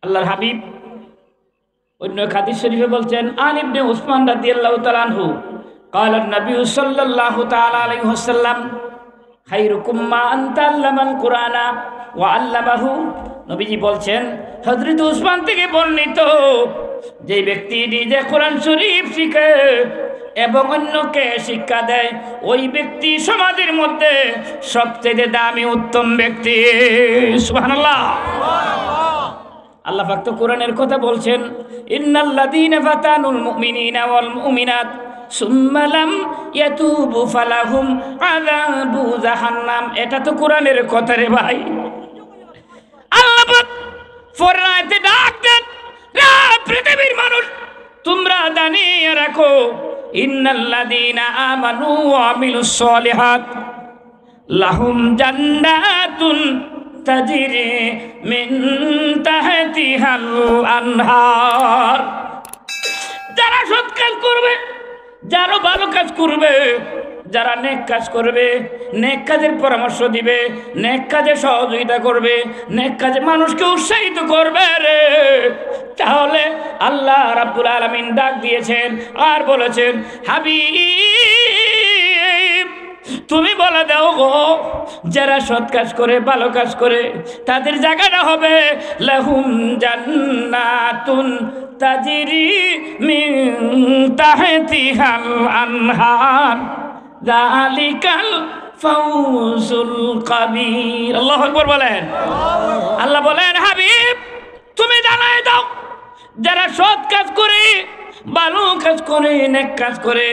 আল্লাহর হাবিব অন্য হাদিস শরীফে বলছেন, আন ইবনে উসমান রাদিয়াল্লাহু তাআলা আনহু قال النبي صلى الله تعالى عليه وسلم خيركم من تعلم القرآن وعلمه। নবীজি বলছেন, হযরত উসমান থেকে বর্ণিত, যে ব্যক্তি নিজে কোরআন শরীফ শিখে এবং অন্যকে শিক্ষা দেয়, ওই ব্যক্তি সমাজের মধ্যে সবচেয়ে দামি উত্তম ব্যক্তি। সুবহানাল্লাহ। আল্লাহ পাক তো কোরআনের কথা বলছেন, ইন্নাল্লাযীনা ফাতানুল মুমিনিনা ওয়াল মুমিনাত সুম্মা লাম ইয়াতুবু ফালাহুম আযাবু জাহান্নাম। এটা তো কোরআনের কথা রে ভাই। আল্লাহ পাক ফরমাতে ডাক দেন, পৃথিবীর মানুষ তোমরা জানিয়ে রাখো, ইন্নাল্লাযীনা আমানু ওয়া আমিলুস সলিহাত লাহুম জান্নাতুন তাজরি মিন তাহতিহাল আনহার। যারা সৎ কাজ করবে, যারা ভালো কাজ করবে, যারা নেক কাজ করবে, নেক কাজের পরামর্শ দিবে, নেক কাজে সহযোগিতা করবে, নেক কাজে মানুষকে উৎসাহিত করবে রে, তাহলে আল্লাহ রাব্বুল আলামিন ডাক দিয়েছেন আর বলেছেন, হাবিব তুমি বলে দাও গো, যারা সৎ কাজ করে, ভালো কাজ করে, তাদের জায়গাটা হবে লাহুম জান্নাতুন তাজরি মিন তাহতিহাল আনহার যালিকাল ফাউজুল কাবীর। আল্লাহু আকবার বলেন। আল্লাহ বলেন, হাবিব তুমি জানাই দাও, যারা সৎ কাজ করে, ভালো কাজ করে, নেক কাজ করে,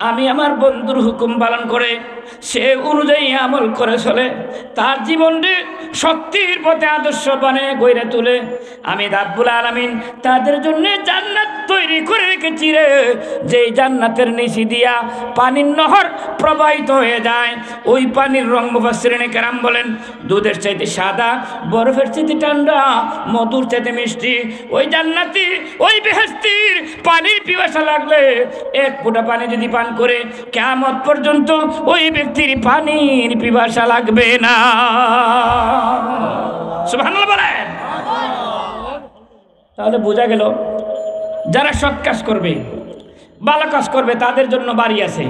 আমি আমার বন্ধুর হুকুম পালন করে সে অনুযায়ী আমল করে চলে, তার জীবনটি সত্যির পথে আদর্শ বানিয়ে গড়ে তোলে, আমি রাব্বুল আলামিন তাদের জন্য জান্নাত তৈরি করে রেখেছি রে, যেই জান্নাতের নিচে দিয়া পানির নহর প্রবাহিত হয়ে যায়। ওই পানির রং মুফাসসিরিনে কেরাম বলেন, দুধের চাইতে সাদা, বরফের চাইতে ঠান্ডা, মধুর চাইতে মিষ্টি। ওই জান্নাতি, ওই বেহেশতির পানির পিপাসা লাগলে এক ফোঁটা পানি যদি পান করে, কিয়ামত পর্যন্ত ওই ব্যক্তির পানির পিপাসা লাগবে না। সুবহানাল্লাহ বলেন। তাহলে বোঝা গেল, যারা সৎ কাজ করবে, ভালো কাজ করবে, তাদের জন্য বাড়ি আছে,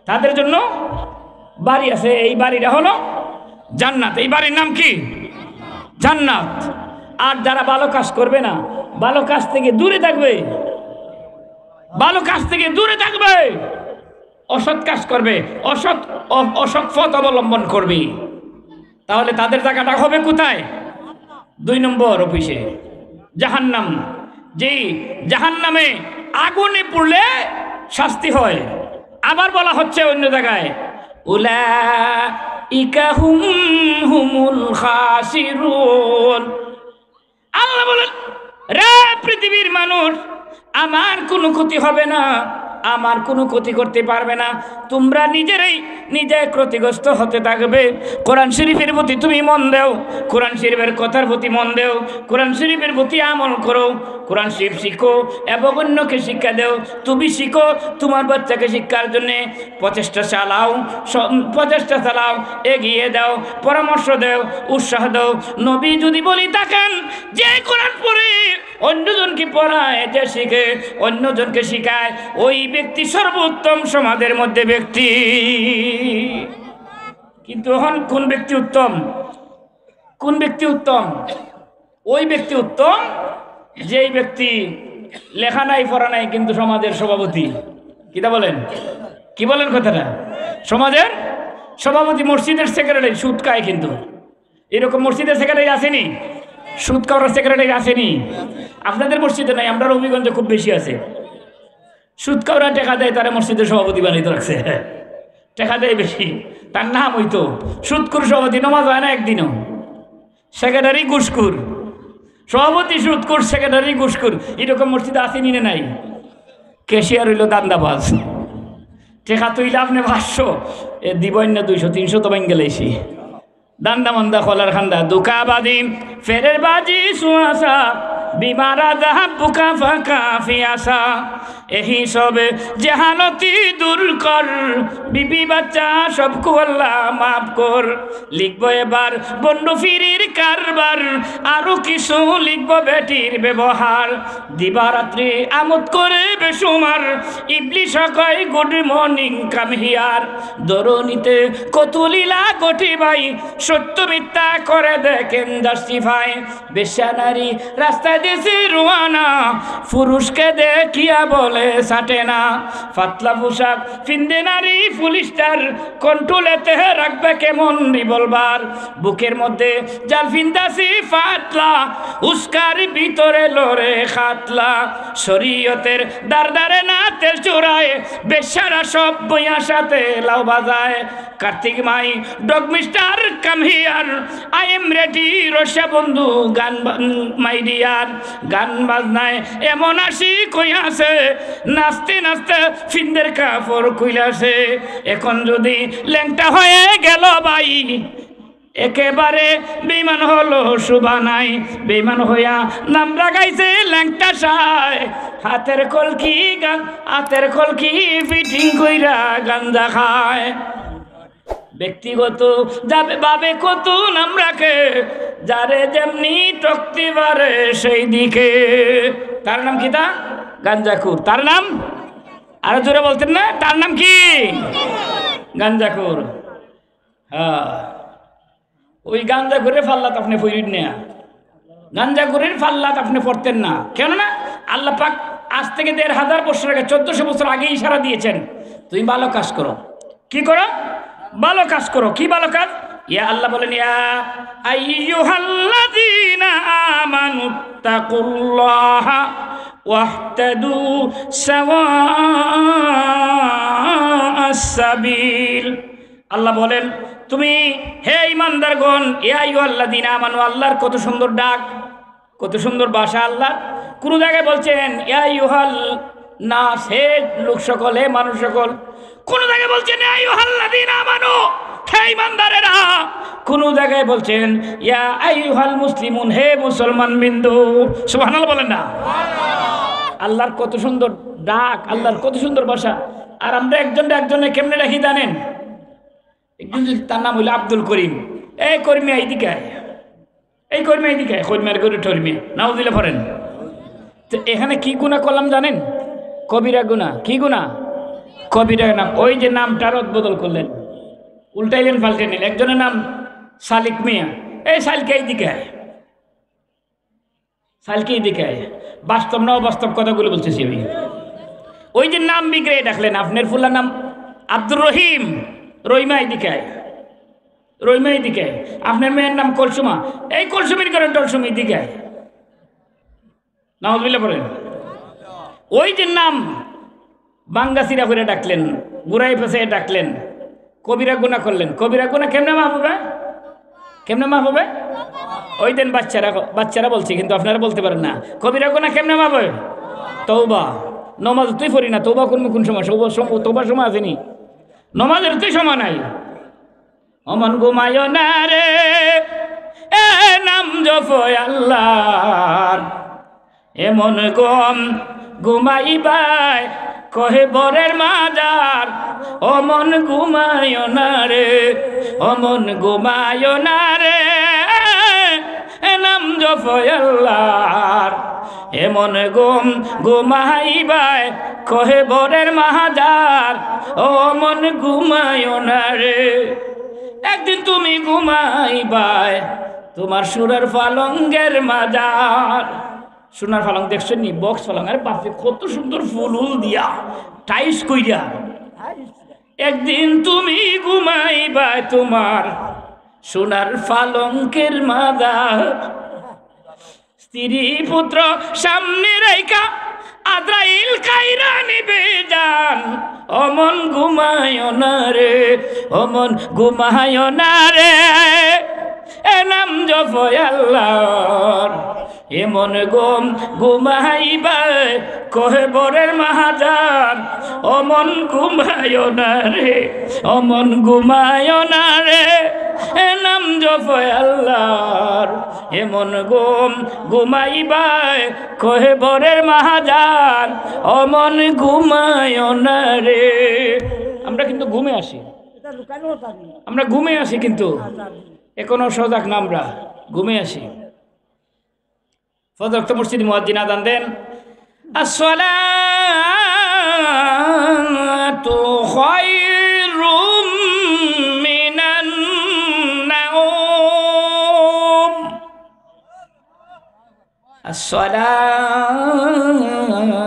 তাদের জন্য বাড়ি আছে। এই বাড়িটা হলো জান্নাত। এই বাড়ির নাম কি? জান্নাত। আর যারা ভালো কাজ করবে না, ভালো কাজ থেকে দূরে থাকবে, ভালো কাজ থেকে দূরে থাকবে, অসৎ কাজ করবে, অসৎ পথ অবলম্বন করবে, তাহলে তাদের জায়গাটা হবে কোথায়? 2 নম্বর অফিসে, জাহান্নাম। যেই জাহান্নামে আগুনে পড়লে শাস্তি হয়। আবার বলা হচ্ছে অন্য জায়গায়, উলাইকা হুমুল খাসিরুন। আল্লাহ বলেন, রে পৃথিবীর মানুষ, আমার কোনো ক্ষতি হবে না, আমার কোনো ক্ষতি করতে পারবে না, তোমরা নিজেরাই নিজে ক্ষতিগ্রস্ত হতে থাকবে। কোরআন শরীফের প্রতি তুমি মন দাও, কোরআন শরীফের কথার প্রতি মন দাও, কোরআন শরীফের প্রতি আমল করো, কোরআন শরীফ শিখো এবং অন্যকে শিক্ষা দাও। তুমি শিখো, তোমার বাচ্চাকে শিক্ষার জন্যে প্রচেষ্টা চালাও, এগিয়ে দাও, পরামর্শ দাও, উৎসাহ দাও। নবী যদি বলি থাকেন, যে কোরআন পড়ে অন্যজনকে পড়ায়, যে শিখে অন্যজনকে শিখায়, ওই ব্যক্তি সর্বোত্তম সমাজের মধ্যে ব্যক্তি। কিন্তু এখন কোন ব্যক্তি উত্তম? কোন ব্যক্তি উত্তম? ওই ব্যক্তি উত্তম যেই ব্যক্তি লেখা নাই, পড়া নাই, কিন্তু সমাজের সভাপতি। কিটা বলেন? কি বলেন কথাটা? সমাজের সভাপতি, মসজিদের সেক্রেটারি, সুদ খায়। কিন্তু এরকম মসজিদের সেক্রেটারি আসেনি, সুদ খাওয়ার সেক্রেটারি আসেনি। আপনাদের মসজিদে নাই, আমরা রবিগঞ্জে খুব বেশি আছে। সুদ খাওয়ারা টাকা দেয়, তারা মসজিদের সভাপতি বানিয়ে রাখছে। টাকা দেয় বেশি, তার নাম হইতো সুদকুর সভাপতি। নামাজ হয় না একদিনও। সেক্রেটারি ঘুষখোর, সভাপতি সুদকুর, সেক্রেটারি ঘুষখোর। এরকম মসজিদে আসেনি না নাই? ক্যাশিয়ার হইল দান্দাবাজ। টাকা তুইলে আপনি 500, এ দিবেন না 200 300 তো ব্যাংকে লাইছি। দান্দা মান্দা খোলার খান্দা, দুকাবাদি ফেরের বাজি সুয়াশা, বিমারা যাহা বুকা ফাঁকা ফিয়াসা এহি সবে জেহানতি দূর কর বিবি বাচ্চা সবকু আল্লাহ মাফ কর লিখবো এবার বন্ডু ফিরির কারবার আরো কিছু লিখবো বেটির ব্যবহার দিবারাত্রি আমোদ করে বেসুমার ইবলিশ কয় গুড মর্নিং কাম হিয়ার দরুনিতে কত লীলা ঘটিবাই সত্য মিথ্যা করে দেখেন জাস্টিফাই বেশ্যা নারী রাস্তায় দিয়েছে রুয়ানা পুরুষকে দেখিয়া বলে সাটে না পাতলা পোশাক ফিন্দে নারী পুলিশটার কন্ট্রোলেতে রাখবে কেমন রিভলভার বুকের মধ্যে জাল ফিন্দাসি ফাতলা উস্কার ভিতরে লড়ে খাতলা শরীয়তের দারদারে না তেল চোরায় বেশ্যারা সব বইয়া সাথে লাউ বাজায় Kartik my dog mister come here I am ready রসা বন্ধু গান মাই ডিয়ার গান বাজনায় এমন আসি কইয়াছে নাচতে নাচতে ফিন্দের কাপড় কইলাছে এখন যদি ল্যাংটা হয়ে গেল ভাই একেবারে বেঈমান হলো শোভা নাই বেঈমান হইয়া নাম রাগাইছে ল্যাংটা সায় হাতের কলকি ফিটিং কইরা গাঞ্জা খায় ব্যক্তিগত যাবে বাবে কত নাম রাখে যারে যেমনি টকতে পারে সেই দিকে তার নাম কি তা গাঞ্জাখুর তার নাম আরো জোরে বলতেন না তার নাম কি গাঞ্জাখুর হ্যাঁ ওই গাঞ্জাখুরের ফাল্লাত আপনি পড়েন না গাঞ্জাখুরের ফাল্লাত আপনি পড়তেন না কেননা আল্লাহ পাক আজ থেকে ১,৫০০ বছর আগে ১৪০০ বছর আগে ইশারা দিয়েছেন তুমি ভালো কাজ করো কি করো ভালো কাজ করো কি ভালো কাজ ইয়া আল্লাহ বলেন ইয়া আইয়ুহাল্লাযীনা আমানুত্তাকুল্লাহা ওয়াহতাদু সাওয়াআস সাবিল আল্লাহ বলেন তুমি হে ঈমানদারগণ ইয়া আইয়ুহাল্লাযীনা আমানু আল্লাহর কত সুন্দর ডাক কত সুন্দর ভাষা আল্লাহ কোন জায়গায় বলছেন ইয়া আইয়ুহাল নাস হে লোক সকল হে মানুষ সকল কোন জায়গায় বলছেন ইয়া আইয়ুহাল্লাযীনা আমানু হে ঈমানদারেরা কোন জায়গায় বলছেন ইয়া আইয়ুহাল মুসলিমুন হে মুসলমান বিন্দু সুবহানাল্লাহ বলেন না আল্লাহর কত সুন্দর ডাক আল্লাহর কত সুন্দর ভাষা আর আমরা একজনে কেমনে রাখি জানেন একজন যদি তার নাম হইল আব্দুল করিম এই কর্মী এইদিকে এই কর্মী এইদিকে কর্মীর গরু টর্মী নাউযুবিল্লাহ পড়েন তো এখানে কি গুনাহ করলাম জানেন কবিরা গুনাহ কি গুনাহ কবিরা নাম ওই যে নামটার বদল করলেন উল্টাইলেন পাল্টে নিলেন একজনের নাম সালিক মিয়া এই সালকে এইদিকে সালকে এইদিকে বাস্তব না অবাস্তব কথাগুলো বলতেছি আমি ওই যে নাম বিগড়ে ডাকলেন আপনার ফুলার নাম আব্দুর রহিম রহিমা এইদিকে রহিমা এইদিকে আপনার মেয়ের নাম কলসুমা এই কলসুমির কারণ টলসুমি এইদিকে নাউযুবিল্লাহ পড়েন ওই যে নাম বাঙ্গাসিরা করে ডাকলেন গুড়াই ফেসে ডাকলেন কবিরা গুনাহ করলেন কবিরা গুনাহ কেমনে মাফ হবে কেমনে মাফ হবে ওই দিন বাচ্চারা বলছে কিন্তু আপনারা বলতে পারেন না কবিরা গুনাহ কেমনে মাফ হবে তওবা নমাজ তুই পড়ি না তওবা করবি কোন সময় তওবার সময় আসেনি নমাজের তুই সময় নাই অমন ঘুমায় না রে এ নাম জপয় আল্লাহর এমন গম ঘুমাইবাই কহে বরের মাজার অমন ঘুমায় না রে অমন ঘুমায় না রে নাম জপয় আল্লাহর এমন গম ঘুমাইবাই কহে বরের মাজার অমন ঘুমায় না রে একদিন তুমি ঘুমাইবাই তোমার সুরের পালঙ্গের মাজার সোনার পালং দেখছেন নি বক্স পালং আরে বাপরে কত সুন্দর ফুল দিয়া টাইস কইরা একদিন তুমি ঘুমাইবা তোমার সোনার পালঙ্কের মাজার স্ত্রী পুত্র সামনে রাইখা আজরাইল কাইরা নিবে জান অমন ঘুমায় না রে অমন ঘুমায় না রে এ নাম জপয় আল্লাহর এমন গম ঘুমাইবা কহে বরের মাহাজার অমন ঘুমায় না রে অমন ঘুমায় না রে এ নাম জপয় আল্লাহর এমন ঘুমাইবাই কহে বরের মাহাজান অমন ঘুমায় না রে। আমরা কিন্তু ঘুমে আসি, আমরা ঘুমে আসি, কিন্তু এখনো সজাগ না, আমরা ঘুমে আসি। ফজর তো মসজিদ মুয়াজ্জিন আযান দেন, আসসালাতু খায়রুম মিনান নাওম,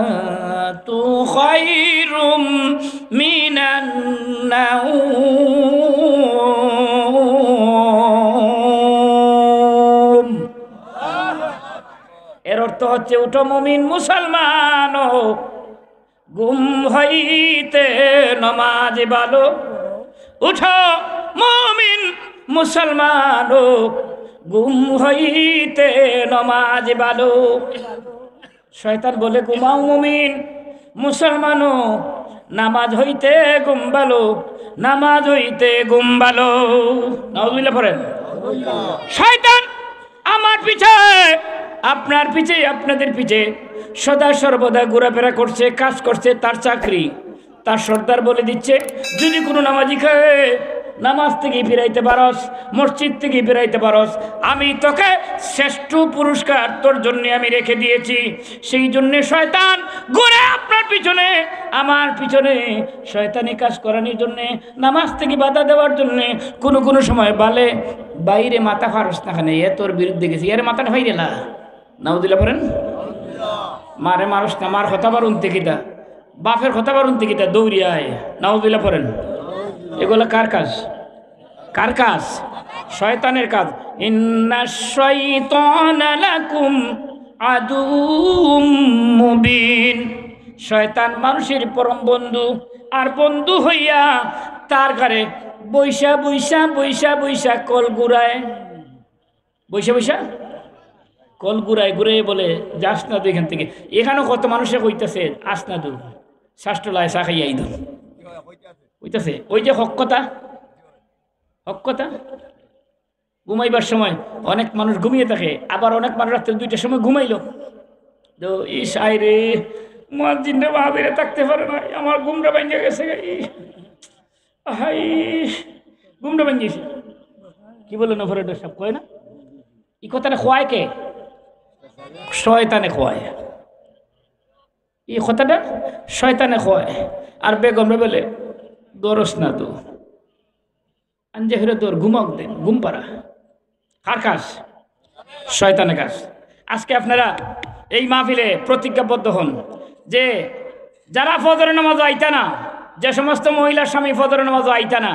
আসসালাতু খায়রুম মিনান নাওম। এর অর্থ হচ্ছে উঠো মুমিন মুসলমান, ঘুম হইতে নমাজ ভালো। উঠো মুমিন মুসলমান, ঘুম হইতে নমাজ ভালো। শয়তান বলে ঘুমাও মুমিন মুসলমান, নামাজ হইতে ঘুম ভালো, নামাজ হইতে ঘুম ভালো। নাউজুবিল্লাহ পড়েন। শয়তান আমার পিছে, আপনার পিছে, আপনাদের পিছে সদা সর্বদা ঘোরাফেরা করছে, কাজ করছে। তার চাকরি, তার সর্দার বলে দিচ্ছে যদি কোনো নামাজি খায় নামাজ থেকে ফিরাইতে পারস, মসজিদ থেকে ফিরাইতে পারস, আমি তোকে শ্রেষ্ঠ পুরস্কার তোর জন্য আমি রেখে দিয়েছি। সেই জন্যে শয়তান ঘুরে আপনার পিছনে, আমার পিছনে, শয়তানি কাজ করানোর জন্যে, নামাজ থেকে বাধা দেওয়ার জন্যে। কোনো সময় বলে বাইরে মাথা ফারস না, খানে এ তোর বিরুদ্ধে গেছি, এর মাথাটা হয়ে গেলা। নাউজুবিল্লাহ পড়েন। মারে মানুষ না, মার কথা বারুন থেকে, বাপের কথা বারুন থেকে দৌড়িয়ায়। নাউজুবিল্লাহ পড়েন। এগুলো কার কাজ? কার কাজ? শয়তানের কাজ। ইন্নাশ শাইতানা লাকুম আদুউম মুবিন। শয়তান মানুষের পরম বন্ধু, আর বন্ধু হইয়া তার ঘরে বৈশা বৈশা বৈশা বৈশা কল ঘুরায়, বৈশা বৈশা কল ঘুরায়, ঘুরে বলে যাস না তুই এখান থেকে। এখানেও কত মানুষে কইতেছে আস না দু শাস্ত্রলায় চা খাইয়াই দু হইতেছে। ওই যে হক কথা, হক কথা। ঘুমাইবার সময় অনেক মানুষ ঘুমিয়ে থাকে, আবার অনেক মানুষ রাত্রে 2টার সময় ঘুমাইল। তো ইস আই রে, মুয়াজ্জিনরা বাহাদিরে থাকতে পারে না, আমার ঘুমটা ভেঙে গেছে, হাই ঘুমটা ভেঙে গেছে। কি বলে নফরের সব কয় না, এই কথাটা খোয়ায় কে? শয়তানে খোয়ায়। এই কথাটা শয়তানে খোয়ায়। আর বেগমরা বলে দরস না তো আঞ্জে ফিরে তোর ঘুমক দেন, ঘুম পাড়া। কার কাজ? শয়তানের কাজ। আজকে আপনারা এই মাহফিলে প্রতিজ্ঞাবদ্ধ হন যে যারা ফজরের নামাজ আইতা না, যে সমস্ত মহিলার স্বামী ফজরের নামাজ আইতা না,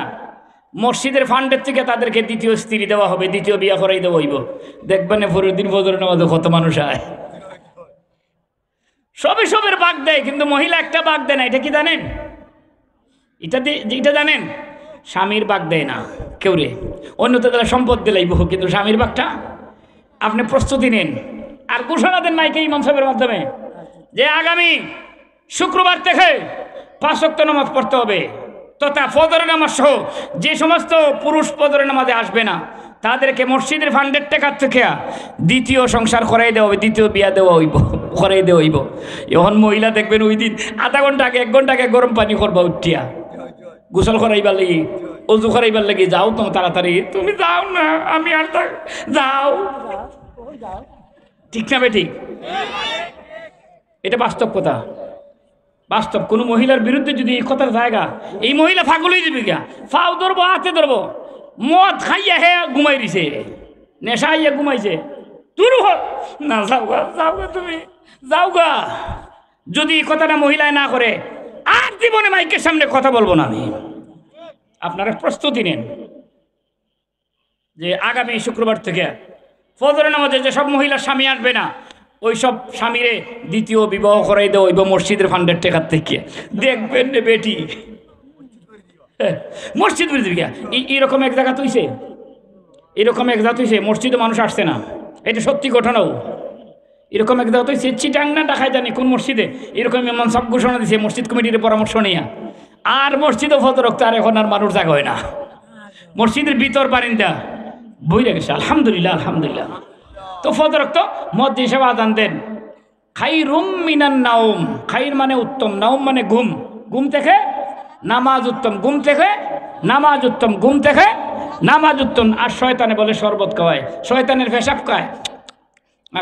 মসজিদের ফান্ডের থেকে তাদেরকে দ্বিতীয় স্ত্রী দেওয়া হবে, দ্বিতীয় বিয়া করাই দেওয়া হইব। দেখবেন দিন ফজরের নামাজে কত মানুষ আয়। সবের বাগ দেয়, কিন্তু মহিলা একটা বাগ দেয় না। এটা কি জানেন? এটা জানেন? স্বামীর বাগ দেয় না কেউ রে। অন্যতে তারা সম্পদ দিলাইব, কিন্তু স্বামীর বাগটা আপনি প্রস্তুতি নেন। আর ঘোষণা দেন নাইকে ইমাম সাহেবের মাধ্যমে যে আগামী শুক্রবার থেকে 5 ওয়াক্ত নামাজ পড়তে হবে, তথা ফজরের নামাজ সহ যে সমস্ত পুরুষ ফজরের নামাজে আসবে না তাদেরকে মসজিদের ফান্ডের টাকার থেকে দ্বিতীয় সংসার করাই দেওয়া হবে, দ্বিতীয় বিয়া দেওয়া হইব, করাই দেওয়া হইব। এখন মহিলা দেখবেন ওই দিন আধা ঘন্টা আগে 1 ঘন্টা আগে গরম পানি করবা উঠিয়া, গোসল করাইবার লাগি, অজু করাইবার লাগি। যাও তো তাড়াতাড়ি, তুমি যাও না, আমি আর যাও। ঠিক না বেঠিক? এটা বাস্তব কথা, বাস্তব। কোনো মহিলার বিরুদ্ধে যদি এই কথার জায়গা, এই মহিলা ফাগল হয়ে যাবে গা, ফাও ধরবো, হাতে ধরবো। মদ খাইয়া হে ঘুমাই দিছে, নেশা হইয়া ঘুমাইছে। তুই না যাও গা, যাও গা, তুমি যাও গা। যদি এই কথাটা মহিলায় না করে, আর জীবনে মাইকের সামনে কথা বলবো না আমি। আপনারা প্রস্তুতি নেন যে আগামী শুক্রবার থেকে ফজরের নামাজে যেসব মহিলার স্বামী আসবে না, ওই সব স্বামীরে দ্বিতীয় বিবাহ করাই দেওয়া হইব মসজিদের ফান্ডের টেকার থেকে। দেখবেন রে বেটি, মসজিদ এরকম এক জায়গা তুইছে, এরকম এক জায়গা তুইছে মসজিদে মানুষ আসছে না, এটা সত্যি ঘটনাও। এরকম এক জায়গা তুইছে চিটাং না দেখায় জানি কোন মসজিদে এরকম এমন সব ঘোষণা দিছে মসজিদ কমিটির পরামর্শ নিয়ে। আর মসজিদও ফজর রক্ত আর এখন আর মানুষ জাগা হয় না। মসজিদের ভিতর বারিন্দা বইরে গেছে। আলহামদুলিল্লাহ আলহামদুলিল্লাহ। তো ফজর তো মসজিদ হিসেবে আজান দেন, খাইরুম মিনান নাওম, খাইর মানে উত্তম, নাওম মানে ঘুম, ঘুম থেকে নামাজ উত্তম, ঘুম থেকে নামাজ উত্তম, ঘুম থেকে নামাজ উত্তম। আর শয়তানে বলে শরবত খাওয়ায়, শয়তানের পেশাব খায়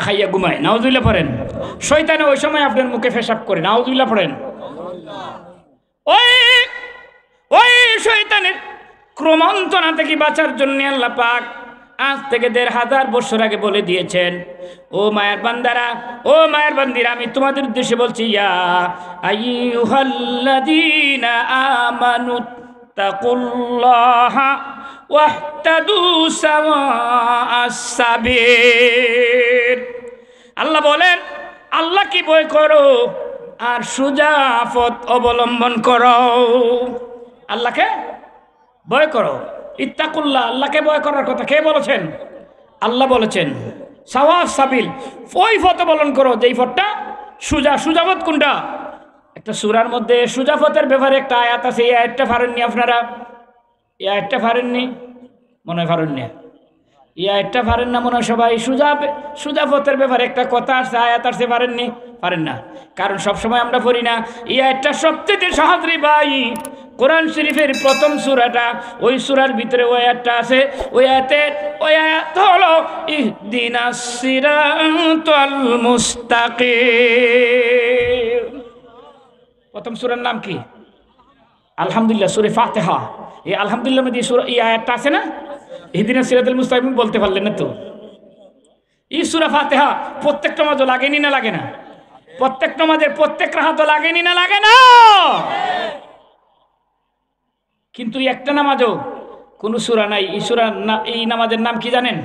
খাইয়া ঘুমায়, নাউজুবিল্লাহ পড়েন। শয়তানে ওই সময় আপনার মুখে পেশাব করে, নাউজুবিল্লাহ পড়েন। ওই ওই শয়তানের ক্রমন্তনা থেকে বাঁচার জন্য আল্লাহ পাক আজ থেকে ১৫০০ বছর আগে বলে দিয়েছেন, ও মায়ের বান্দারা, ও মায়ের বান্দিরা, আমি তোমাদের উদ্দেশ্যে বলছি, ইয়া আইয়ুহাল্লাযীনা আমানু তাকুল্লাহা ওয়াহতাদু সাওয়াআস সাবিল। আল্লাহ বলেন, আল্লাহ কি ভয় করো আর সোজা পথ অবলম্বন করো। আল্লাহকে ভয় করো, ইত্তাকুল্লাহ, আল্লাহকে ভয় করার কথা কে বলেছেন? আল্লাহ বলেছেন। সাওয়াস সাবিল, ওই পথ অবলম্বন করো যেই পথটা সোজা। সোজা পথ কোনটা? একটা সূরার মধ্যে সোজা পথের ব্যাপারে একটা আয়াত আছে, এই আয়াতটা পারেননি আপনারা? এই আয়াতটা পারেননি মনে হয়, পারেননি এই আয়াতটা পারেন না মনে হয় সবাই। সোজা পথের ব্যাপারে একটা কথা আসছে, আয়াত আসছে, পারেননি? পারেন না, কারণ সবসময় আমরা পড়ি না। এই আয়াতটা সবচেয়ে সহজ রে ভাই, কোরআন শরীফের প্রথম সূরাটা, ওই সূরার ভিতরে ওই আয়াতটা আছে। ওই আয়াত হলো ইহদিনাস সিরাতাল মুস্তাকিম। প্রথম সূরার নাম কি? আলহামদুলিল্লাহ, সূরা ফাতিহা। এই আলহামদুলিল্লাহ মধ্যে এই আয়াতটা আছে না, ইহদিনাস সিরাতাল মুস্তাকিম, বলতে পারলেন না তো? এই সূরা ফাতিহা প্রত্যেকটা নামাজে লাগেনি না লাগে না? প্রত্যেক নামাজের প্রত্যেক রাকাতে লাগেনি না লাগে না? কিন্তু একটা নামাজও কোনো সূরা নাই। এই সূরা এই নামাজের নাম কি জানেন?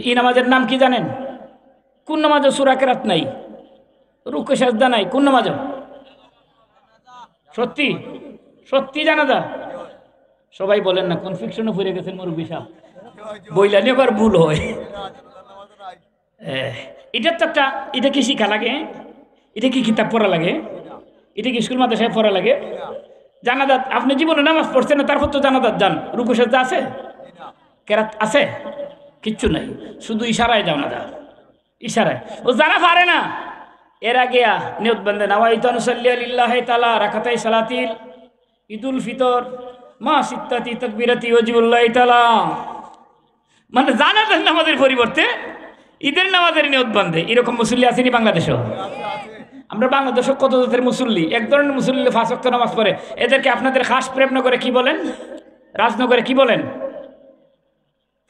এই নামাজের নাম কি জানেন? কোন নামাজও সূরা কেরাত নাই, রুকু সাজদা নাই, কোন নামাজও? সত্যি সত্যি জানাজা? সবাই বলেন না, কনফিউশনে পড়ে গেছেন মুরব্বি সাহেব, বইলানি আবার ভুল হয়। এটার তো একটা, এটা কি শিখা লাগে? এটা কি কিতাব পড়া লাগে? এটা কি স্কুল মাদ্রাসায় পড়া লাগে? জানাজাত আপনি জীবনে নামাজ পড়ছেন না, তারপর তো জানাজাত যান, রুকু সাজদা আছে, কেরাত আছে, কিচ্ছু নাই, শুধু ইশারায় জানাজা, ইশারায়। ও যারা পারে না এরা গিয়া নিয়ত বান্ধে, নাওয়াইতু আনুসাল্লি লিল্লাহি তাআলা রাকাতাই সালাতিল ঈদুল ফিতর মা সিত্তাতি তাকবীরাতি ওয়াজিবুল্লাহি তাআলা, মানে জানাজার নামাজের পরিবর্তে ঈদের নামাজের নিয়ত বান্ধে। এরকম মুসল্লি আসেনি বাংলাদেশেও? আমরা বাংলাদেশে কত জাতের মুসল্লি, এক ধরনের মুসল্লি ৫ ওয়াক্ত নামাজ পড়ে, এদেরকে আপনাদের খাস প্রেমনগরে কি বলেন? রাজনগরে কি বলেন?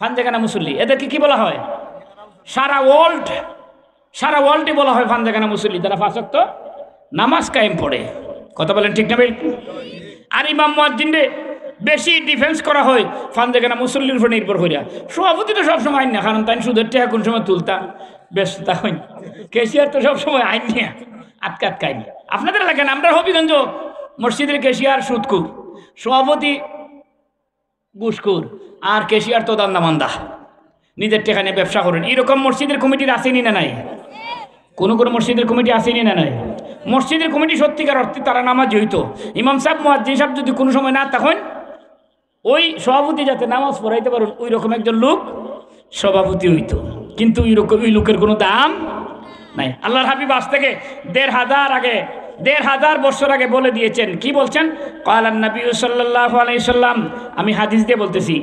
ফানজাগানা মুসল্লি। এদেরকে কি বলা হয়? সারা ওয়ার্ল্ডে বলা হয় ফানজাগানা মুসল্লি, তারা ৫ ওয়াক্ত নামাজ কায়েম পড়ে। কথা বলেন ঠিক না? আর ইমাম মুয়াজ্জিনরে বেশি ডিফেন্স করা হয় ফানজাগানা মুসল্লির উপর নির্ভর করিয়া। সভাপতি তো সবসময় আইন না, কারণ তাই সুদের টাকা কোন সময় তুলতাম ব্যস্ততা হইন, কেশিয়ার তো সবসময় আইন নিয়ে আটকাইনি। আপনাদের এলাকায় আমরা হবিগঞ্জ মসজিদের কেশিয়ার সুদকুর, সভাপতি ঘুষখোর, আর কেশিয়ার তো দান্দামান্দা, নিজের টাকা নিয়ে ব্যবসা করেন। এরকম মসজিদের কমিটির আসেনি না নাই? কোনো মসজিদের কমিটি আসেনি না নাই? মসজিদের কমিটি সত্যিকার অর্থে তারা নামাজি হইতো। ইমাম সাহেব মুয়াজ্জিন সাহেব যদি কোনো সময় না তখন ওই সভাপতি যাতে নামাজ পড়াইতে পারেন ওই রকম একজন লোক সভাপতি হইতো, কিন্তু ওই লোকের কোনো দাম নাই। আল্লাহর হাবিব আজ থেকে ১৫০০ বছর আগে বলে দিয়েছেন। কি বলছেন? ক্বালান নবী সাল্লাল্লাহু আলাইহি সাল্লাম, আমি হাদিস দিয়ে বলতেছি,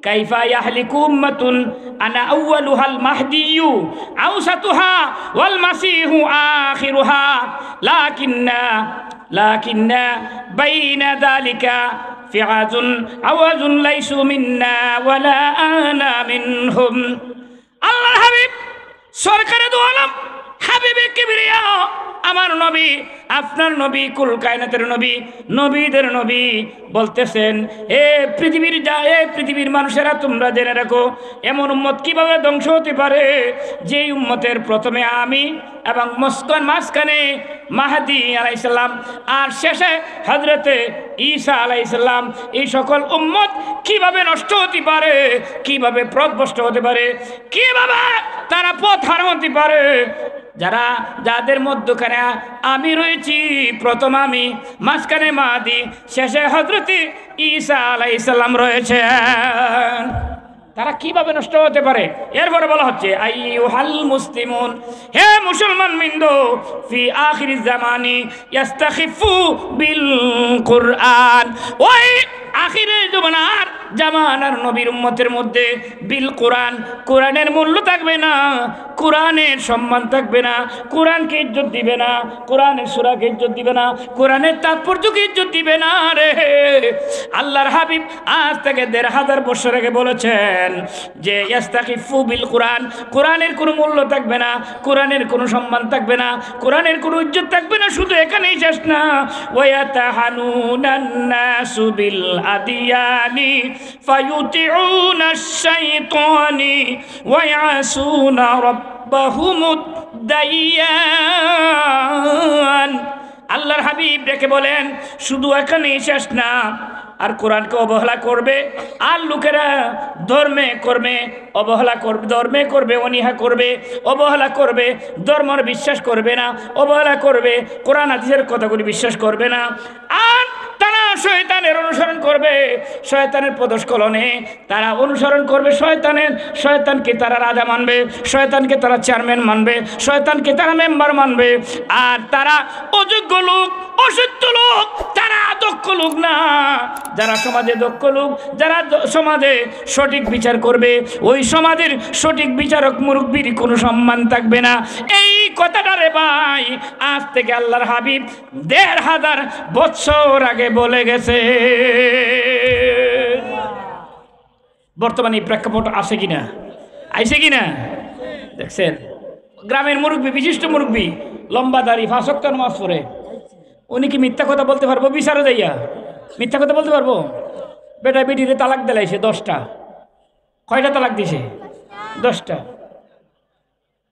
কাইফা ইয়াহলিকু উম্মাতুন আনা আউয়ালুহাল মাহদিয়্যু আওসাতুহা ওয়াল মাসীহু আখিরুহা লাকিন্না বাইনা যালিকা ফিআজুন আওয়াজুন লাইসু মিন্না ওয়ালা আনা মিনহুম। আল্লাহর হাবিব সরকারে দু আলম হাবিবে কিবরিয়া আমার নবী, আপনার নবী, কুল কায়নাতের নবী, নবীদের নবী বলতেছেন, পৃথিবীর মানুষেরা তোমরা জেনে রাখো, এমন উম্মত কিভাবে ধ্বংস হতে পারে যে উম্মতের প্রথমে আমি এবং মাঝখানে মাহদী আলাইহিস সালাম আর শেষে হযরতে ঈসা আলাইহিস সালাম, এই সকল উম্মত কিভাবে নষ্ট হতে পারে, কিভাবে পথভ্রষ্ট হতে পারে, কিভাবে তারা পথ হারাতে পারে, যারা যাদের মধ্যখানে আমি রয়েছি, প্রথম আমি, মাঝখানে মাহাদি, শেষে হযরত ঈসা আলাইহিস সালাম রয়েছেন। তারা কিভাবে নষ্ট হতে পারে? এরপরে বলা হচ্ছে আইয়ুহাল মুসলিমুন, হে মুসলমান বৃন্দ, ফি আখিরিজ জামানি ইস্তাখিফু বিল কুরআন, ওই আখিরের জামানার নবীর উম্মতের মধ্যে বিল কোরআন, কোরআনের মূল্য থাকবে না, কোরআনের সম্মান থাকবে না, কোরআনকে ইজ্জত দিবে না, কোরআনের সূরাকে ইজ্জত দিবে না, কোরআনের তাৎপর্যকে ইজ্জত দিবে না রে। আল্লাহর হাবিব আজ থেকে ১৫০০ বছর আগে বলেছেন যে ইস্তাখিফু বিল কোরআন, কোরআনের কোনো মূল্য থাকবে না, কোরআনের কোনো সম্মান থাকবে না, কোরআনের কোনো ইজ্জত থাকবে না। শুধু এখানেই শেষ না, ওয়ায়াতাহানুনান নাসু বিল আদিয়ানি ফায়ুতিউনাশ শাইতানি ওয়ায়াসুনা রাব্বাহুমুদ দাইয়ান। আল্লাহর হাবিব রেখে বলেন শুধু এখানেই শেষ না, আর কোরআনকে অবহেলা করবে, আর লোকেরা ধর্মে করবে অবহেলা করবে, ধর্মে করবে অনীহা করবে, অবহেলা করবে, ধর্মের বিশ্বাস করবে না, অবহেলা করবে, কোরআন হাদিসের কথাগুলি বিশ্বাস করবে না, আর তারা শয়তানের অনুসরণ করবে, শয়তানের পদস্খলনে তারা অনুসরণ করবে শয়তানকে তারা রাজা মানবে, শয়তানকে তারা চেয়ারম্যান মানবে, শয়তানকে তারা মেম্বার মানবে। আর তারা অযোগ্য লোক, অসত্য লোক, তারা দক্ষ লোক না। যারা সমাজে দক্ষ লোক, যারা সমাজে সঠিক বিচার করবে, ওই সমাজের সঠিক বিচারক মুরব্বির কোনো সম্মান থাকবে না। এই কথাটা রে ভাই আজ থেকে আল্লাহর হাবিব ১৫০০ বছর আগে বলে গেছে। বর্তমানে এই প্রেক্ষাপট আসে কিনা, আইসে কিনা দেখছেন? গ্রামের মুরব্বী, বিশিষ্ট মুরব্বী, লম্বা দাড়ি, ৫ ওয়াক্ত নামাজ পড়ে, উনি কি মিথ্যা কথা বলতে পারবো? বিচারে যাইয়া মিথ্যা কথা বলতে পারবো? বেটা বেটিতে তালাক দিলাইছে ১০টা, কয়টা তালাক দিছে? 10টা।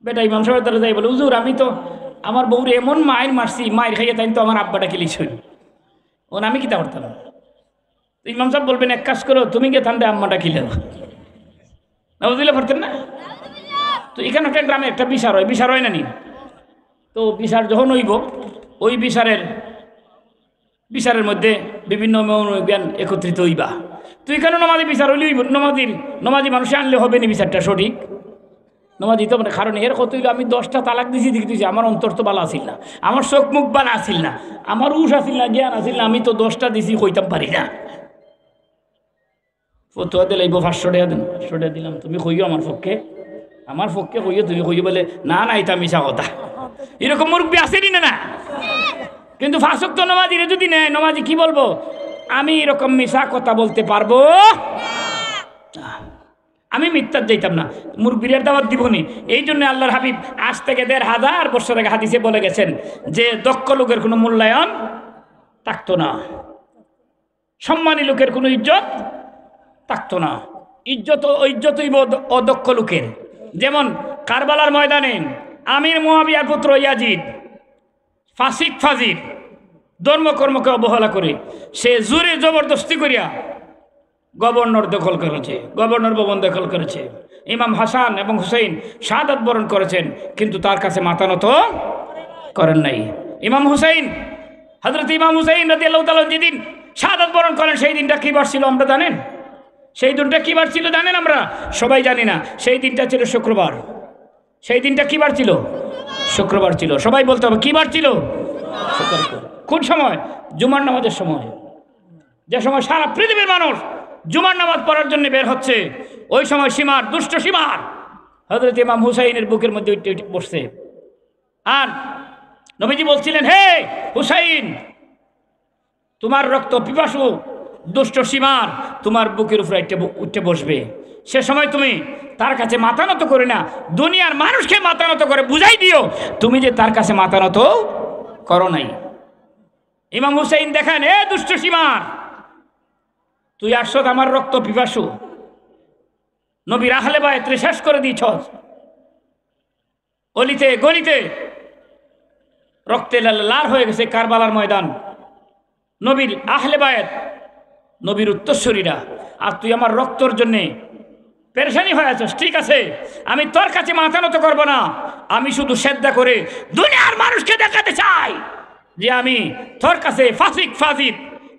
বেটা ইমাম সাহেবের দ্বারা যাই বলে হুজুর আমি তো আমার বউরে এমন মায়ের মারছি, মায়ের খাইয়ে তাই তো আমার আব্বাটা কিলিছই, ওন আমি কিতা করতাম? ইমাম সাহেব বলবেন এক কাজ করো, তুমি গিয়ে ঠান্ডা আম্মাটা খিলেও না, বুঝলে পারতেন না? তো এখানে একটা গ্রামে একটা বিচার হয় না নি? তো বিচার যখন হইব, ওই বিচারের মধ্যে বিভিন্ন জ্ঞান একত্রিত হইবা। তো এখানে নমাজি বিচার হইলে নমাজি মানুষে আনলে হবে না বিচারটা সঠিক? নমাজি তো মানে কারণ এর কত হইলো, আমি 10টা তালাক দিছি দিছি, আমার অন্তর তো ভালো আসিল না, আমার চোখ মুখ ভালো আসিল না, আমার উষ আসিল না, জ্ঞান আসিল না, আমি তো 10টা দিছি কইতাম পারি না। ফতুয়া দিলাইব 500 টাকা দেন, 500 টাকা দিলাম, তুমি কইও আমার পক্ষে কইও, তুমি কইও বলে না না এটা মিশা কথা। এরকম মুরব্বী আসেনি না? কিন্তু 5 ওয়াক্ত নমাজিরে যদি নেয়, নমাজি কি বলবো? আমি এরকম মিশা কথা বলতে পারবো, আমি মিথ্যার যাইতাম না, মুরব্বীর দাওয়াত দিবনি। এই জন্য আল্লাহর হাবিব আজ থেকে ১৫০০ বছর আগে হাদিসে বলে গেছেন যে দক্ষ লোকের কোনো মূল্যায়ন থাকতো না, সম্মানী লোকের কোনো ইজ্জত থাকতো না, ইজ্জত হইব অদক্ষ লোকের। যেমন কারবালার ময়দানে আমির মুআবিয়ার পুত্র ইয়াজিদ ফাজির ধর্মকর্মকে অবহেলা করে সে জোরে জবরদস্তি করিয়া গভর্নর ভবন দখল করেছে। ইমাম হাসান এবং হুসাইন শাহাদাত বরণ করেছেন, কিন্তু তার কাছে মাথা নত করেন নাই। হযরত ইমাম হুসাইন রাদিয়াল্লাহু তাআলা যেদিন শাহাদাত বরণ করেন, সেই দিনটা কি বার ছিল আমরা জানেন? সেই দিনটা কি বার ছিল জানেন? আমরা সবাই জানি না। সেই দিনটা ছিল শুক্রবার। সেই দিনটা কি বার ছিল? শুক্রবার ছিল। সবাই বলতে হবে কি বার ছিল? শুক্রবার। কোন সময়? জুমার নামাজের সময়। যে সময় সারা পৃথিবীর মানুষ জুমার নামাজ পড়ার জন্য বের হচ্ছে, ওই সময় দুষ্ট সীমার হযরত ইমাম হুসাইনের বুকের মধ্যে উঠে বসছে। আর নবীজি বলছিলেন, হে হুসাইন, তোমার রক্ত পিপাসু দুষ্ট সীমার তোমার বুকের উপরে উঠে বসবে। সে সময় তুমি তার কাছে মাথা নত করে না, দুনিয়ার মানুষকে মাথা নত করে বুঝাই দিও তুমি যে তার কাছে মাথা নত করো নাই। ইমাম হুসাইন দেখেন, এ দুষ্ট সীমার, তুই আসছ আমার রক্ত পিপাসু, নবীর আহলে বায়াত শেষ করে দিয়েছ, অলিতে গলিতে রক্তে লাল হয়ে গেছে কারবালার ময়দান, নবীর আহলে বায়াত, নবীর উত্তরসূরীরা, আর তুই আমার রক্তর জন্যে পেরেশানি হয়ে আছিস, ঠিক আছে, আমি তোর কাছে মাথা নত করবো না, আমি শুধু সেদ্ধা করে দুনিয়ার মানুষকে দেখাতে চাই যে আমি তোর কাছে ফাসিক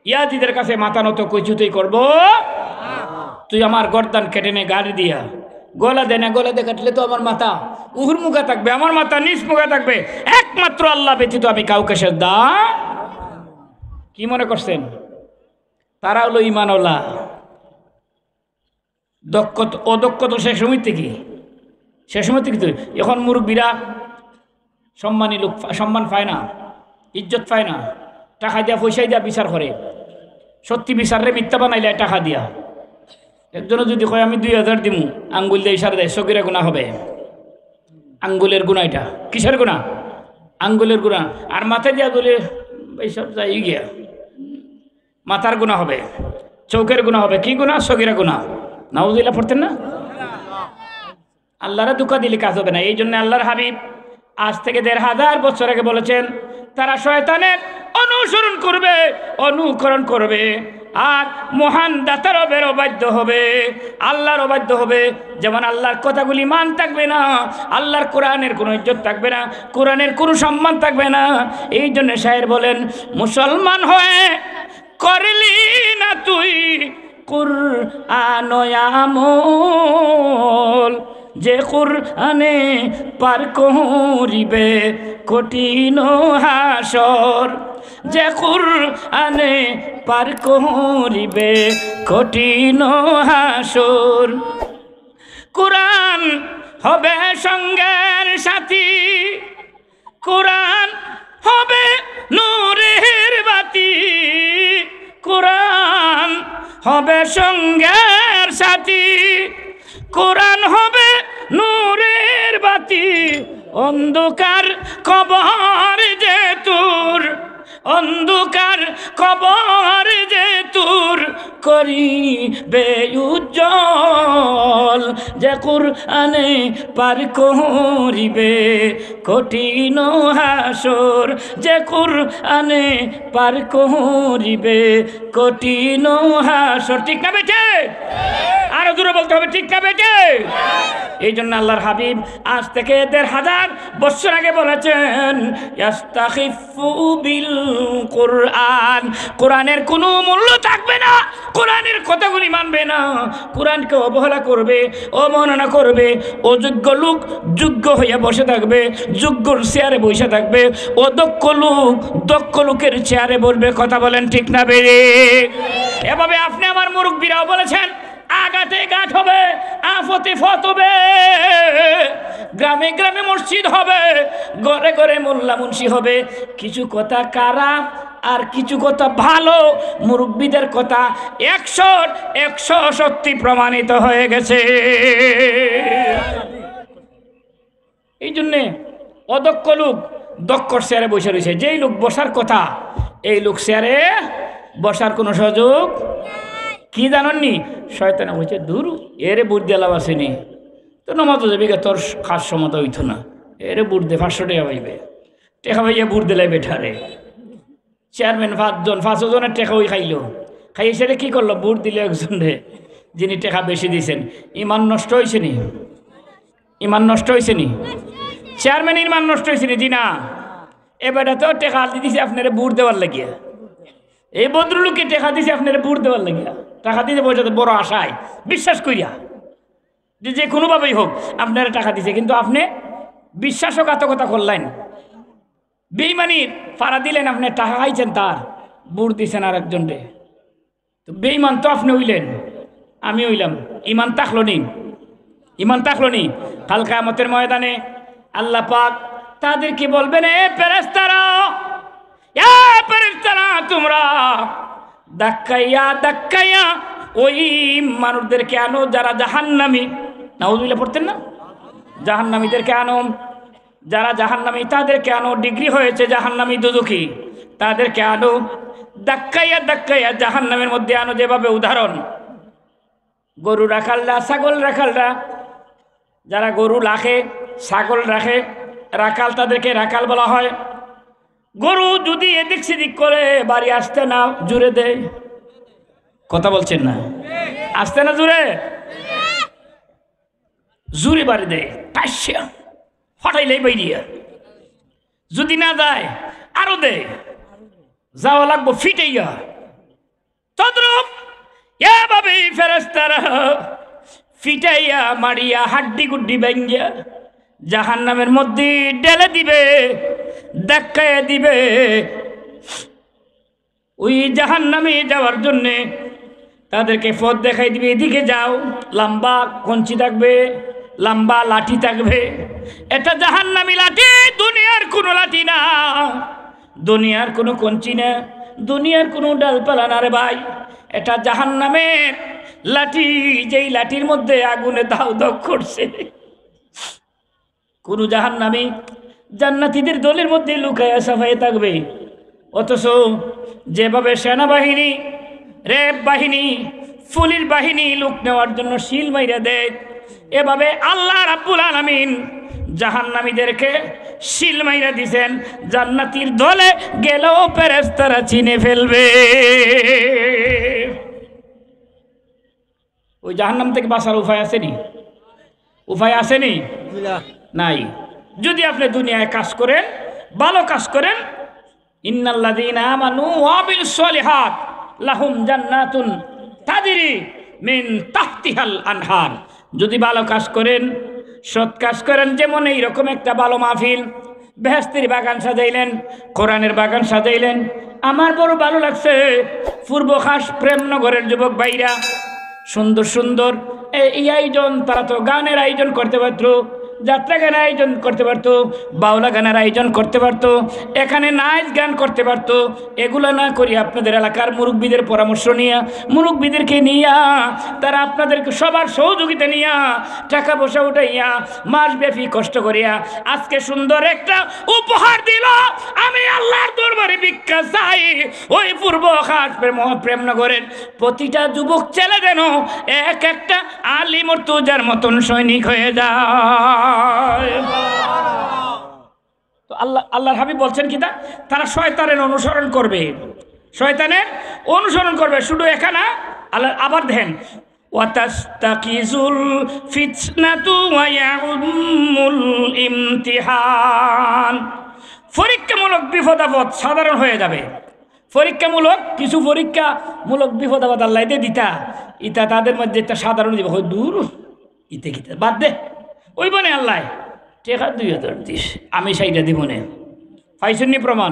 ইয়াজিদের কাছে মাথা নত কিছুতেই করবো। তুই আমার গর্দান কেটে নে গাড়ি দিয়া, গলা দে না, গলা দিয়ে কাটলে তো আমার মাথা উহুর মুখা থাকবে, আমার মাথা নিচ মুখা থাকবে, একমাত্র আল্লাহ ব্যতীত আমি কাউকে সেদ্ধা। কি মনে করছেন? তারা হলো ঈমানওয়ালা। অদক্ষ তো সে সময় থেকে তো এখন মুরব্বীরা সম্মানী লোক, সম্মান পায় না, ইজ্জত পায় না, টাকা দিয়া পয়সা দিয়া বিচার করে, সত্যি বিচারে মিথ্যা বানাইলে টাকা দিয়া। একজনে যদি কয় আমি 2000 দিমু, আঙ্গুল দিয়ে ইশারা দেয়, সগীরা গুনাহ হবে। আঙ্গুলের গুনাহ, এটা কিসের গুনাহ? আঙ্গুলের গুনাহ। আর মাথায় দিয়া বলে এইসব যাই গিয়া, মাথার গুনাহ হবে, চৌকের গুনাহ হবে। কি গুনাহ? সগীরা গুনাহ। নাউযুবিল্লাহ পড়তেন না? আল্লাহরে দুঃখ দিলে কাজ হবে না। এই জন্য আল্লাহর হাবিব আজ থেকে 1500 বছর আগে বলেছেন, তারা শয়তানের অনুকরণ করবে আর মহান দাতার বাধ্য হবে, আল্লাহর অবাধ্য হবে। যেমন আল্লাহর কথাগুলি মান থাকবে না, আল্লাহর কোরআনের কোনো ইজ্জত থাকবে না, কোরআনের কোনো সম্মান থাকবে না। এই জন্য শায়ের বলেন, মুসলমান হয়ে করলি না তুই কুরআন আমল, যে কুরআনে পার করিবে কঠিন হাসর, যে কুরআনে পার করিবে কঠিন হাসর। কুরআন হবে সঙ্গের সাথী, কুরআন হবে নূরের বাতি, কুরআন হবে সঙ্গের সাথী, কুরআন হবে নূরের বাতি। অন্ধকার কবর যে তোর, অন্ধকার কবর যে তোর করিবে উজ্জ্বল, যে কুরআনে পার করিবে কঠিন হাসর, যে কুরআনে পার করিবে কঠিন হাসর। ঠিক না বেটে? আরো দূরে বলতে হবে, ঠিক না বেটে? এই জন্য আল্লাহর হাবিব আজ থেকে 1500 বছর আগে বলেছেন, ইস্তাখিফু বিল কুরআন, কোরআনের কোনো মূল্য থাকবে না, কোরআনের কথাগুলি মানবে না, কোরআনকে অবহেলা করবে, অবমাননা করবে, অযোগ্য লোক যোগ্য হইয়া বসে থাকবে, যোগ্যর চেয়ারে বসে থাকবে, অদক্ষ লোক দক্ষ লোকের চেয়ারে বলবে। কথা বলেন ঠিক না বেরে? এভাবে আপনি আমার মুরব্বীরাও বলেছেন, আগাতে গাঠ হবে, আফতে ফত হবে, গ্রামে গ্রামে মসজিদ হবে, ঘরে ঘরে মোল্লা মুন্সি হবে। কিছু কথা কারা আর কিছু কথা ভালো, মুরব্বীদের কথা 100 সত্যি প্রমাণিত হয়ে গেছে। এই জন্যে অদক্ষ লোক দক্ষর চেয়ারে বসে রয়েছে, যেই লোক বসার কথা এই লোক চেয়ারে বসার কোনো সুযোগ। কি জানাননি? শয়তানে বলছে, দূর এরে বুট দিয়ে লাভ আসেনি, তো নমাজও যাবি, তোর খাস সমতা হইতো না, এরে বুট দে 500 টাকা পাইবে, টেকা পাইয়া বুট দিলাই বেঠারে। চেয়ারম্যান 5 জনের টেকা ওই খাইলো, খাইয়ে সেটা কী করলো? বুট দিলে একজন রে, যিনি টেকা বেশি দিয়েছেন। ইমান নষ্ট হয়েছে নি? ইমান নষ্ট হয়েছে নি? চেয়ারম্যান ইমান নষ্ট হয়েছে নি? জি না। এবারে তো টেকা দিয়েছে আপনারা বুট দেওয়ার লাগিয়া, এই ভদ্রলোককে টেকা দিয়েছে আপনারা বুট দেওয়ার লাগিয়া, টাকা দিতে বসে বড় আশায় বিশ্বাস করিয়া যে কোনোভাবেই হোক আপনারা টাকা দিছে, কিন্তু আপনি বিশ্বাসঘাতকতা করলেন, বেইমানির ফাড়া দিলেন, আপনি টাকা খাইছেন, তার বুট দিছেন আর একজন রে, তো বেইমান তো আপনি হইলেন, আমি হইলাম। ইমান থাকলো নি? ইমান থাকলো নি? কাল কিয়ামতের ময়দানে আল্লাহ পাক তাদেরকে বলবেন, এ ফেরেশতারা, তোমরা ধাক্কাইয়া ওই মানুষদেরকে আনো যারা জাহান্নামী। নাউযুবিল্লাহ পড়তেন না? জাহান্নামীদেরকে আনো, যারা জাহান্নামী তাদেরকে আনো, ডিগ্রি হয়েছে জাহান্নামী দুজখী, তাদেরকে আনো, ধাক্কাইয়া জাহান্নামের মধ্যে আনো। যেভাবে উদাহরণ, গরু রাখালরা, ছাগল রাখালরা, যারা গরু রাখে, ছাগল রাখে, রাখাল, তাদেরকে রাখাল বলা হয়। গরু যদি এদিক সেদিক করে বাড়ি আসতে না জুড়ে দেয়, কথা বলছেন না? আসতে না জুড়ে, জুড়ে বাড়ি দেয় টাইসিয়া হটাইলেই বাইরিয়া, যদি না যায় আরো দেয়, যাওয়া লাগবো ফিটাইয়া। তদ্রূপ এভাবেই ফেরেশতারা ফিটাইয়া মারিয়া হাড্ডি গুড্ডি ভাঙ্গিয়া জাহান্নামের মধ্যে ঢেলে দিবে, ধাক্কায় দিবে। ওই জাহান্নামে যাওয়ার জন্যে তাদেরকে পথ দেখাই দিবে, এদিকে যাও। লম্বা কঞ্চি থাকবে, লম্বা লাঠি থাকবে। এটা জাহান্নামী লাঠি, দুনিয়ার কোনো লাঠি না, দুনিয়ার কোনো কঞ্চি না, দুনিয়ার কোনো ডালপালা না রে ভাই। এটা জাহান্নামের লাঠি, যেই লাঠির মধ্যে আগুনে দাউ দাউ করছে। কোন জাহান্নামী জান্নাতীদের দলের মধ্যে লুকায়া সাফাই থাকবে, অথচ যেভাবে সেনাবাহিনী, রেব বাহিনী, পুলিশ বাহিনী লোক নেওয়ার জন্য শিল মাইরা দেয়, এভাবে আল্লাহ রাব্বুল আলামিন জাহান্নামীদেরকে শিল মাইরা দিছেন। জান্নাতীর দলে গেলেও ফেরেশতারা চিনে ফেলবে। ওই জাহান্নাম থেকে বাঁচার উপায় আসেনি? উপায় আসেনি? নাই। যদি আপনি দুনিয়ায় কাজ করেন, ভালো কাজ করেন, ইন্নাল্লাযীনা আমানু ওয়া আমিলুস সলিহাত লাহুম জান্নাতুন তাজরি মিন তাহতিহাল আনহার। যদি ভালো কাজ করেন, সৎ কাজ করেন, যেমন এইরকম একটা ভালো মাহফিল, বেহেশতের বাগান সাজাইলেন, কোরআনের বাগান সাজাইলেন, আমার বড় ভালো লাগছে। পূর্ব খাস প্রেমনগরের যুবক ভাইরা সুন্দর সুন্দর এই আয়োজন, তারা তো গানের আয়োজন করতে পারতো, যাত্রা গানের আয়োজন করতে পারতো, বাউলা গানের আয়োজন করতে পারতো, এখানে নাচ গান করতে পারতো। এগুলো না করি আপনাদের এলাকার মুরব্বীদের পরামর্শ নিয়ে, মুরব্বীদেরকে নিয়া, তারা আপনাদেরকে সবার সহযোগিতা নিয়া, টাকা পয়সা উঠাইয়া, মাসব্যাপী কষ্ট করিয়া আজকে সুন্দর একটা উপহার দিল। আমি আল্লাহর দরবারে ভিক্ষা চাই, ওই পূর্ব খাস প্রেমনগরের প্রতিটা যুবক ছেলে যেন এক একটা আলী মুর্তজার মতন সৈনিক হয়ে যায়। তো আল্লাহর হাবিব বলছেন কি, তারা শয়তানের অনুসরণ করবে, শয়তানের অনুসরণ করবে। শুধু এখানে আল্লাহ আবার দেখেন, ওয়াতাস্তাকিজুল ফিতনাতু ওয়া ইয়াউমুল ইমতিহান। পরীক্ষামূলক বিপদ আপদ সাধারণ হয়ে যাবে। পরীক্ষামূলক কিছু পরীক্ষামূলক বিপদ আপদ আল্লাহ দিয়ে দিতা, ইতা তাদের মধ্যে একটা সাধারণ দিব, হয় দূর ইতে কিতা বাদ দে, ওই বনে আল্লাহ টেকা 2000 দিস, আমি সেইটা দিব না। পাইছেননি প্রমাণ?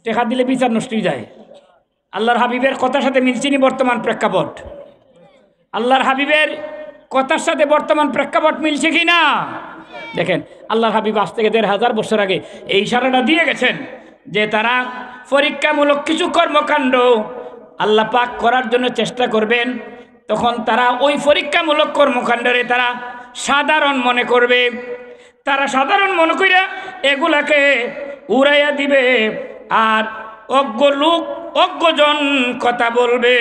টেকা দিলে বিচার নষ্ট হয়ে যায়। আল্লাহর হাবিবের কথার সাথে মিলছিনি বর্তমান প্রেক্ষাপট? আল্লাহর হাবিবের কথার সাথে বর্তমান প্রেক্ষাপট মিলছে কি না? দেখেন, আল্লাহর হাবিব আজ থেকে 1500 বছর আগে এই ইশারাটা দিয়ে গেছেন যে তারা পরীক্ষামূলক কিছু কর্মকাণ্ড আল্লাহ পাক করার জন্য চেষ্টা করবেন। তখন তারা ওই পরীক্ষামূলক কর্মকাণ্ডরে তারা সাধারণ মনে করবে, তারা সাধারণ মনে করে এগুলাকে উড়াইয়া দিবে। আর অজ্ঞ লোক, অজ্ঞজন কথা বলবে,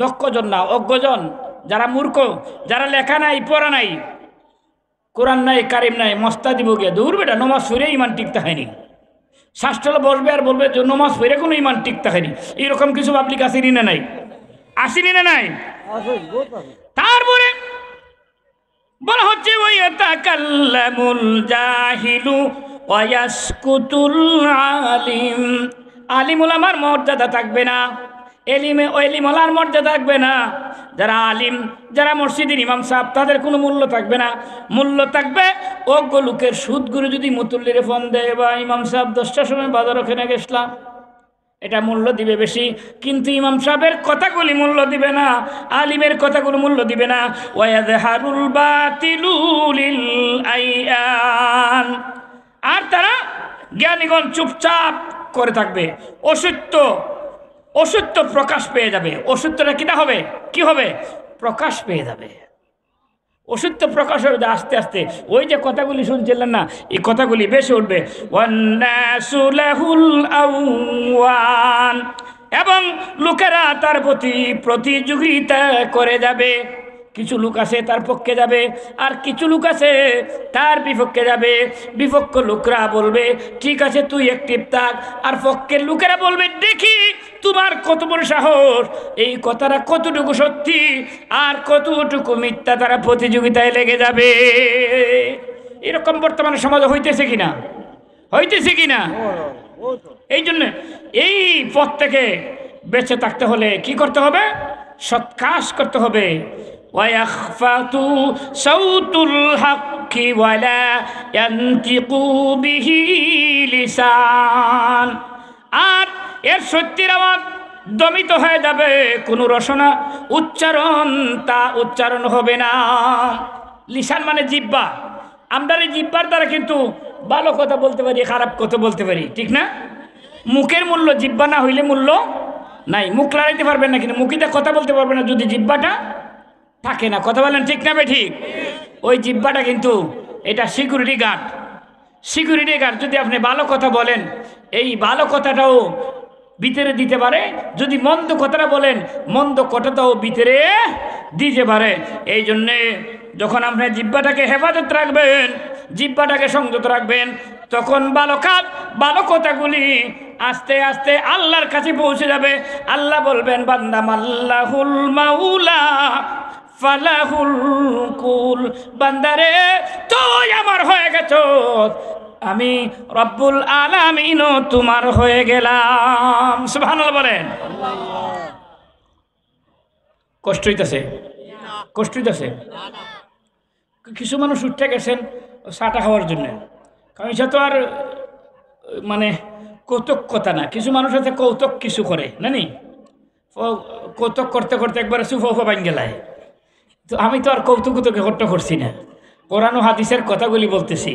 দক্ষজন না, অজ্ঞজন, যারা মূর্খ, যারা লেখা নাই, পড়া নাই, কোরআন নাই, কারিম নাই, মস্তা দিব গিয়ে দূর বেটা, নমাজ পড়ে ইমান টিকতে হয়নি। শাস্ত্রলা বসবে আর বলবে যে নমাজ পড়ে কোনো ইমান টিকতে হয়নি। এরকম কিছু পাবলিক আসেনি না নাই? আসেনি না নাই? তারপরে বলা হচ্ছে ওয়ায়াতাকাল্লামুল জাহিলু ওয়ায়াসকুতুল আলিম। আলিম ওলামার মর্যাদা থাকবে না, এলিম ওলার মর্যাদা থাকবে না। যারা আলিম, যারা মসজিদের ইমাম সাহেব, তাদের কোনো মূল্য থাকবে না। মূল্য থাকবে অজ্ঞ লোকের। সুদগুরু যদি মুতুল্লিরে ফোন দেয়, বা ইমাম সাহেব 10টার সময় বাজার ওখানে গেছিলাম, এটা মূল্য দিবে বেশি। কিন্তু ইমাম সাহেবের কথাগুলি মূল্য দিবে না, আলিমের কথাগুলো মূল্য দিবে না। ওয়ায়াযহারুল বাতিলু লিল আইয়ান। আর তারা জ্ঞানীগণ চুপচাপ করে থাকবে। অসত্য প্রকাশ পেয়ে যাবে। অসত্যটা কিনা হবে, কি হবে? প্রকাশ পেয়ে যাবে। অসত্য প্রকাশ হবে আস্তে আস্তে। ওই যে কথাগুলি শুনছিলেন না, এই কথাগুলি বেশি উঠবে। ওয়ান্নাসু লাহুল আওয়ান। এবং লোকেরা তার প্রতি প্রতিযোগিতা করে যাবে। কিছু লোক আছে তার পক্ষে যাবে, আর কিছু লোক আছে তার বিপক্ষে যাবে। বিপক্ষ লোকরা বলবে ঠিক আছে তুই অ্যাক্টিভ থাক, আর পক্ষের লোকেরা বলবে দেখি তোমার কত বড় সাহস, এই কথাটা কতটুকু সত্যি আর কতটুকু মিথ্যা, তারা প্রতিযোগিতায় লেগে যাবে। এরকম বর্তমানে সমাজে হইতেছে কিনা, হইতেছে কিনা? এই জন্য এই পথ থেকে বেঁচে থাকতে হলে কি করতে হবে? সৎ কাজ করতে হবে। ওয়ায়াখফাতু সাউতুল হাক্কি ওয়ালা ইয়ানতিকু বিহি লিসান, আর এর সত্যির আওয়াজ দমিত হয়ে যাবে, কোনো রসনা উচ্চারণ তা উচ্চারণ হবে না। লিসান মানে জিহ্বা। আমরা এই জিহ্বার দ্বারা কিন্তু ভালো কথা বলতে পারি, খারাপ কথা বলতে পারি, ঠিক না? মুখের মূল্য, জিহ্বা না হইলে মূল্য নাই। মুখ লড়াইতে পারবেন না, কিন্তু মুখিতে কথা বলতে পারবেন না যদি জিহ্বাটা থাকে না। কথা বলেন ঠিক না বে ঠিক? ওই জিহ্বাটা কিন্তু এটা সিকিউরিটি গার্ড। Security guard. যদি আপনি ভালো কথা বলেন, এই ভালো কথাটাও ভিতরে দিতে পারে, যদি মন্দ কথাটা বলেন, মন্দ কথাটাও ভিতরে দিতে পারে। এই জন্যে যখন আপনি জিহ্বাটাকে হেফাজত রাখবেন, জিহ্বাটাকে সংযত রাখবেন, তখন ভালো কাজ, ভালো কথাগুলি আস্তে আস্তে আল্লাহর কাছে পৌঁছে যাবে। আল্লাহ বলবেন, বান্দা মাল্লাহুল মাউলা ফালাহুল কুল, বান্দারে তুই আমার হয়ে গেছ, আমি রব্বুল আলামিনও তোমার হয়ে গেলাম। সুবহানাল্লাহ বলেন। কষ্ট হইতেছে? কষ্ট হইতেছে? কিছু মানুষ উঠে গেছেন চাটা খাওয়ার জন্য, কারণ এটা তো আর মানে কৌতুক কথা না। কিছু মানুষ আছে কৌতুক কিছু করে না, নি কৌতুক করতে করতে একবারে সুফা বান গেলায়। তো আমি তো আর কৌতুক করতে করছি না, কোরআন ও হাদিসের কথাগুলি বলতেছি।